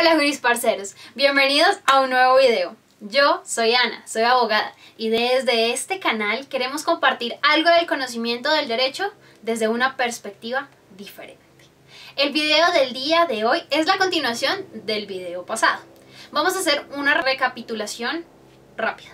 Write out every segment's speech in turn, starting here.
Hola jurisparceros, bienvenidos a un nuevo video. Yo soy Ana, soy abogada y desde este canal queremos compartir algo del conocimiento del derecho desde una perspectiva diferente. El video del día de hoy es la continuación del video pasado. Vamos a hacer una recapitulación rápida.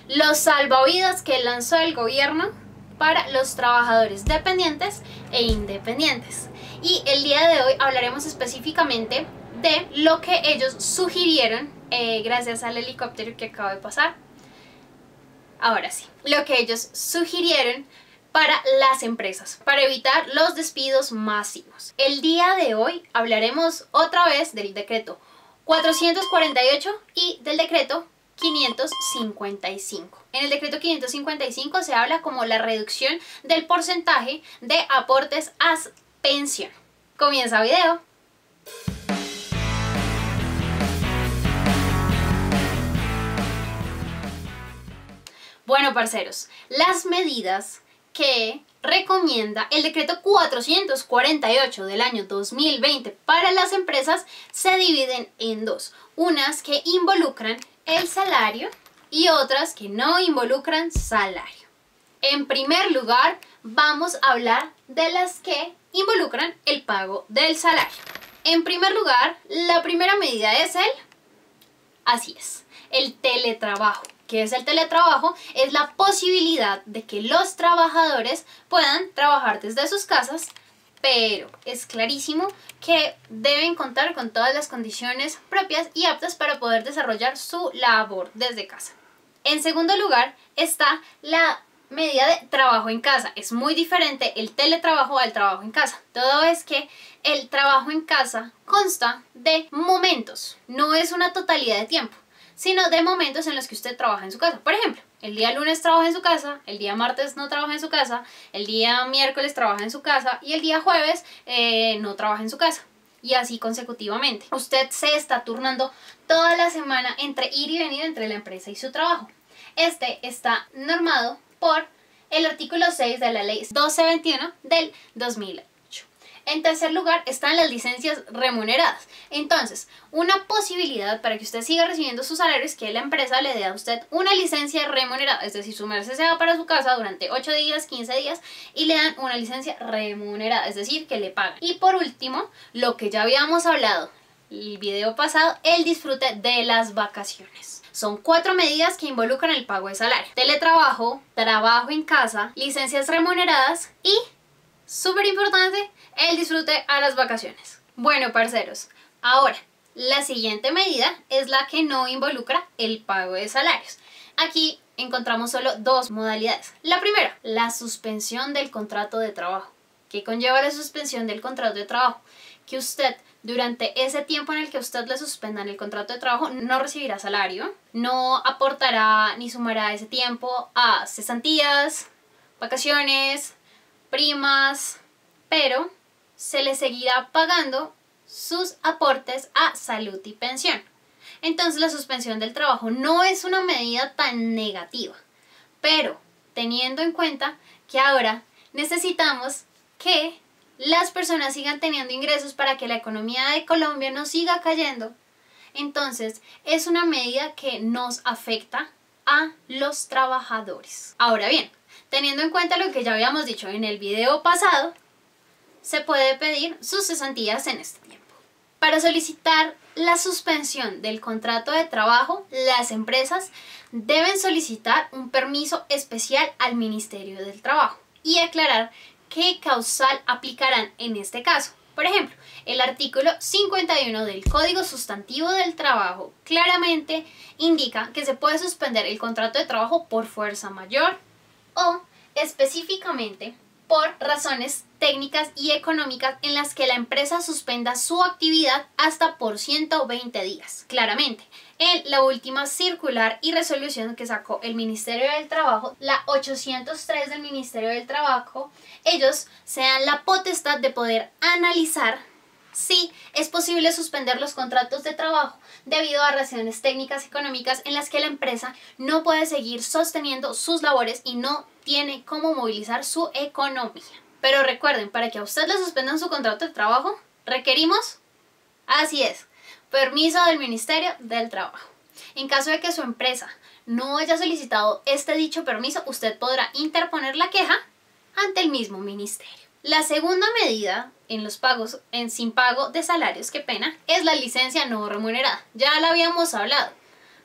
Los salvavidas que lanzó el gobierno para los trabajadores dependientes e independientes. Y el día de hoy hablaremos específicamente de lo que ellos sugirieron gracias al helicóptero que acaba de pasar. Ahora sí, lo que ellos sugirieron para las empresas, para evitar los despidos masivos. El día de hoy hablaremos otra vez del decreto 448 y del decreto 555. En el decreto 555 se habla como la reducción del porcentaje de aportes a pensión. Comienza video. Bueno, parceros, las medidas que recomienda el decreto 448 del año 2020 para las empresas se dividen en dos. Unas que involucran el salario y otras que no involucran salario. En primer lugar, vamos a hablar de las que involucran el pago del salario. En primer lugar, la primera medida es el teletrabajo. ¿Qué es el teletrabajo? Es la posibilidad de que los trabajadores puedan trabajar desde sus casas, pero es clarísimo que deben contar con todas las condiciones propias y aptas para poder desarrollar su labor desde casa. En segundo lugar está la medida de trabajo en casa. Es muy diferente el teletrabajo al trabajo en casa. Todo es que el trabajo en casa consta de momentos, no es una totalidad de tiempo, sino de momentos en los que usted trabaja en su casa. Por ejemplo, el día lunes trabaja en su casa, el día martes no trabaja en su casa, el día miércoles trabaja en su casa y el día jueves no trabaja en su casa. Y así consecutivamente. Usted se está turnando toda la semana entre ir y venir entre la empresa y su trabajo. Este está normado por el artículo 6 de la ley 1221 del 2008. En tercer lugar están las licencias remuneradas. Entonces, una posibilidad para que usted siga recibiendo sus salarios es que la empresa le dé a usted una licencia remunerada. Es decir, su merced se va para su casa durante 8 días, 15 días y le dan una licencia remunerada. Es decir, que le pagan. Y por último, lo que ya habíamos hablado el video pasado, el disfrute de las vacaciones. Son 4 medidas que involucran el pago de salario: teletrabajo, trabajo en casa, licencias remuneradas y, súper importante, el disfrute a las vacaciones. Bueno, parceros, ahora la siguiente medida es la que no involucra el pago de salarios. Aquí encontramos solo dos modalidades. La primera, la suspensión del contrato de trabajo. ¿Qué conlleva la suspensión del contrato de trabajo? Que usted, durante ese tiempo en el que usted le suspendan el contrato de trabajo, no recibirá salario, no aportará ni sumará ese tiempo a cesantías, vacaciones, primas, pero se le seguirá pagando sus aportes a salud y pensión. Entonces la suspensión del trabajo no es una medida tan negativa, pero teniendo en cuenta que ahora necesitamos que las personas sigan teniendo ingresos para que la economía de Colombia no siga cayendo, entonces es una medida que nos afecta a los trabajadores. Ahora bien, teniendo en cuenta lo que ya habíamos dicho en el video pasado, se puede pedir sus cesantías en este tiempo. Para solicitar la suspensión del contrato de trabajo, las empresas deben solicitar un permiso especial al Ministerio del Trabajo y aclarar qué causal aplicarán en este caso. Por ejemplo, el artículo 51 del Código Sustantivo del Trabajo claramente indica que se puede suspender el contrato de trabajo por fuerza mayor o específicamente por razones técnicas y económicas en las que la empresa suspenda su actividad hasta por 120 días. Claramente, en la última circular y resolución que sacó el Ministerio del Trabajo, la 803 del Ministerio del Trabajo, ellos se dan la potestad de poder analizar si es posible suspender los contratos de trabajo debido a razones técnicas y económicas en las que la empresa no puede seguir sosteniendo sus labores y no tiene cómo movilizar su economía. Pero recuerden, para que a usted le suspendan su contrato de trabajo, requerimos, así es, permiso del Ministerio del Trabajo. En caso de que su empresa no haya solicitado este dicho permiso, usted podrá interponer la queja ante el mismo ministerio. La segunda medida en los pagos sin pago de salarios, qué pena, es la licencia no remunerada. Ya la habíamos hablado,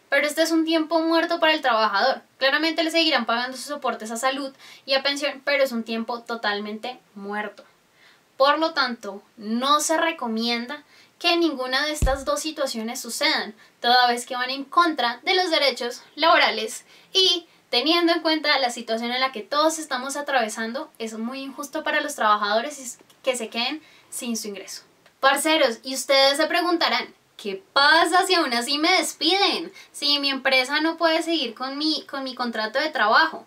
pero este es un tiempo muerto para el trabajador. Claramente le seguirán pagando sus soportes a salud y a pensión, pero es un tiempo totalmente muerto. Por lo tanto, no se recomienda que ninguna de estas dos situaciones sucedan, toda vez que van en contra de los derechos laborales y teniendo en cuenta la situación en la que todos estamos atravesando, es muy injusto para los trabajadores que se queden sin su ingreso. Parceros, y ustedes se preguntarán, ¿qué pasa si aún así me despiden? Si mi empresa no puede seguir con mi contrato de trabajo.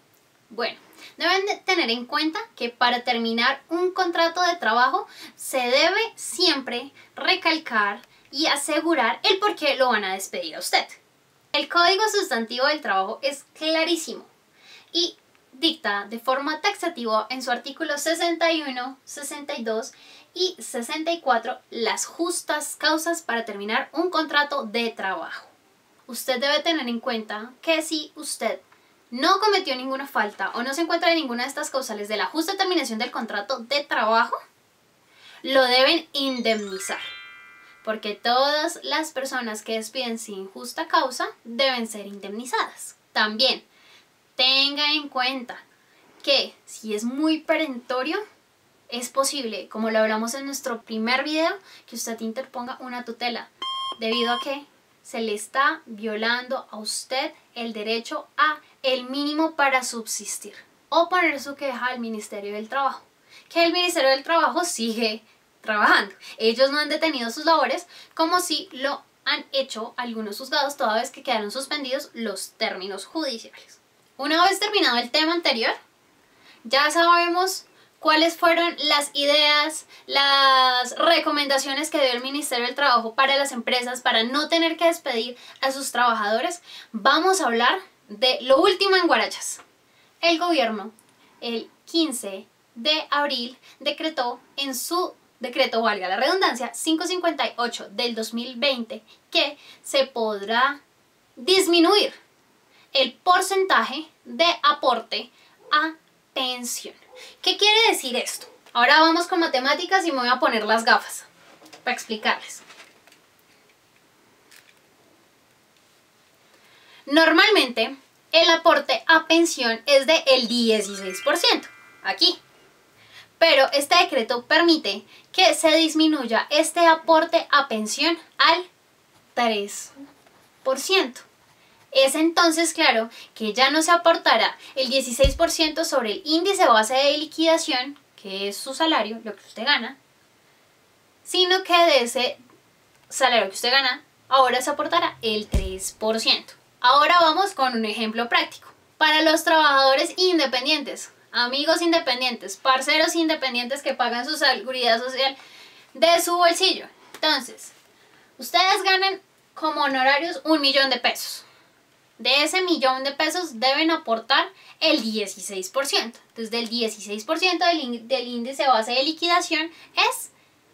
Bueno, deben de tener en cuenta que para terminar un contrato de trabajo se debe siempre recalcar y asegurar el por qué lo van a despedir a usted. El Código Sustantivo del Trabajo es clarísimo y dicta de forma taxativa en su artículo 61, 62 y 64 las justas causas para terminar un contrato de trabajo. Usted debe tener en cuenta que si usted no cometió ninguna falta o no se encuentra en ninguna de estas causales de la justa terminación del contrato de trabajo, lo deben indemnizar. Porque todas las personas que despiden sin justa causa deben ser indemnizadas. También tenga en cuenta que si es muy perentorio, es posible, como lo hablamos en nuestro primer video, que usted interponga una tutela, debido a que se le está violando a usted el derecho a el mínimo para subsistir. O poner su queja al Ministerio del Trabajo, que el Ministerio del Trabajo sigue trabajando. Ellos no han detenido sus labores como si lo han hecho algunos juzgados toda vez que quedaron suspendidos los términos judiciales. Una vez terminado el tema anterior, ya sabemos cuáles fueron las ideas, las recomendaciones que dio el Ministerio del Trabajo para las empresas para no tener que despedir a sus trabajadores. Vamos a hablar de lo último en Guarachas. El gobierno, el 15 de abril, decretó en su decreto, valga la redundancia, 558 del 2020, que se podrá disminuir el porcentaje de aporte a pensión. ¿Qué quiere decir esto? Ahora vamos con matemáticas y me voy a poner las gafas para explicarles. Normalmente el aporte a pensión es del 16%, aquí. Pero este decreto permite que se disminuya este aporte a pensión al 3%. Es entonces claro que ya no se aportará el 16% sobre el índice base de liquidación, que es su salario, lo que usted gana, sino que de ese salario que usted gana, ahora se aportará el 3%. Ahora vamos con un ejemplo práctico. Para los trabajadores independientes, amigos independientes, parceros independientes que pagan su seguridad social de su bolsillo. Entonces, ustedes ganan como honorarios 1.000.000 de pesos. De ese 1.000.000 de pesos deben aportar el 16%. Entonces, del 16% del índice base de liquidación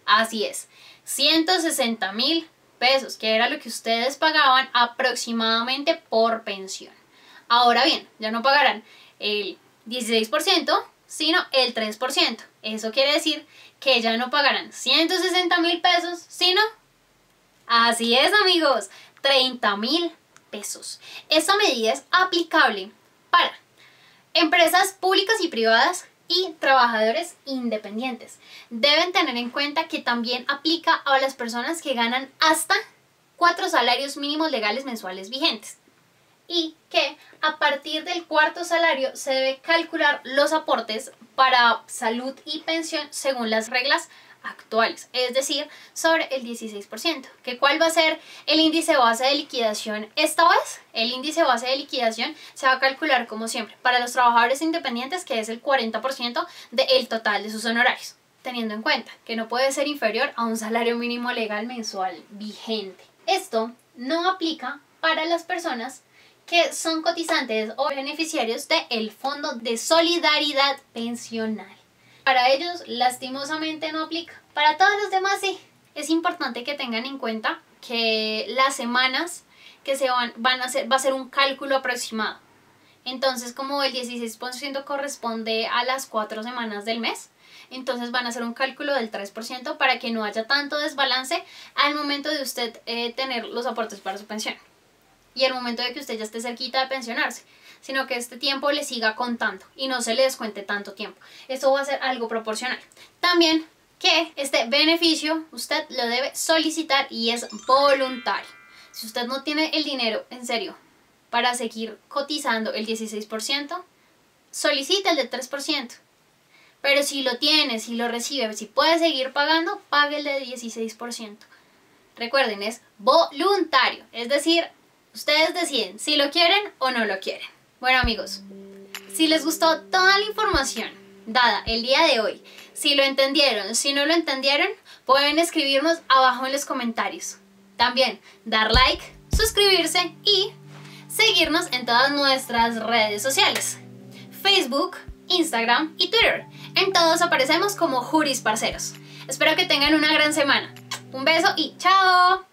así es, 160.000 pesos, que era lo que ustedes pagaban aproximadamente por pensión. Ahora bien, ya no pagarán el 16%, sino el 3%. Eso quiere decir que ya no pagarán 160.000 pesos, sino, así es amigos, 30.000 pesos. Esta medida es aplicable para empresas públicas y privadas y trabajadores independientes. Deben tener en cuenta que también aplica a las personas que ganan hasta 4 salarios mínimos legales mensuales vigentes, y que a partir del cuarto salario se debe calcular los aportes para salud y pensión según las reglas actuales, es decir, sobre el 16%. ¿Cuál va a ser el índice base de liquidación esta vez? El índice base de liquidación se va a calcular como siempre para los trabajadores independientes, que es el 40% del total de sus honorarios, teniendo en cuenta que no puede ser inferior a un salario mínimo legal mensual vigente. Esto no aplica para las personas que son cotizantes o beneficiarios del Fondo de Solidaridad Pensional. Para ellos, lastimosamente, no aplica. Para todos los demás, sí. Es importante que tengan en cuenta que las semanas que se van a hacer, va a ser un cálculo aproximado. Entonces, como el 16% corresponde a las 4 semanas del mes, entonces van a hacer un cálculo del 3% para que no haya tanto desbalance al momento de usted tener los aportes para su pensión y al momento de que usted ya esté cerquita de pensionarse, sino que este tiempo le siga contando y no se le descuente tanto tiempo. Esto va a ser algo proporcional. También que este beneficio usted lo debe solicitar y es voluntario. Si usted no tiene el dinero, en serio, para seguir cotizando el 16%, solicita el del 3%. Pero si lo tiene, si lo recibe, si puede seguir pagando, pague el de 16%. Recuerden, es voluntario, es decir, ustedes deciden si lo quieren o no lo quieren. Bueno amigos, si les gustó toda la información dada el día de hoy, si lo entendieron, si no lo entendieron, pueden escribirnos abajo en los comentarios. También dar like, suscribirse y seguirnos en todas nuestras redes sociales: Facebook, Instagram y Twitter. En todos aparecemos como Juris Parceros. Espero que tengan una gran semana. Un beso y ¡chao!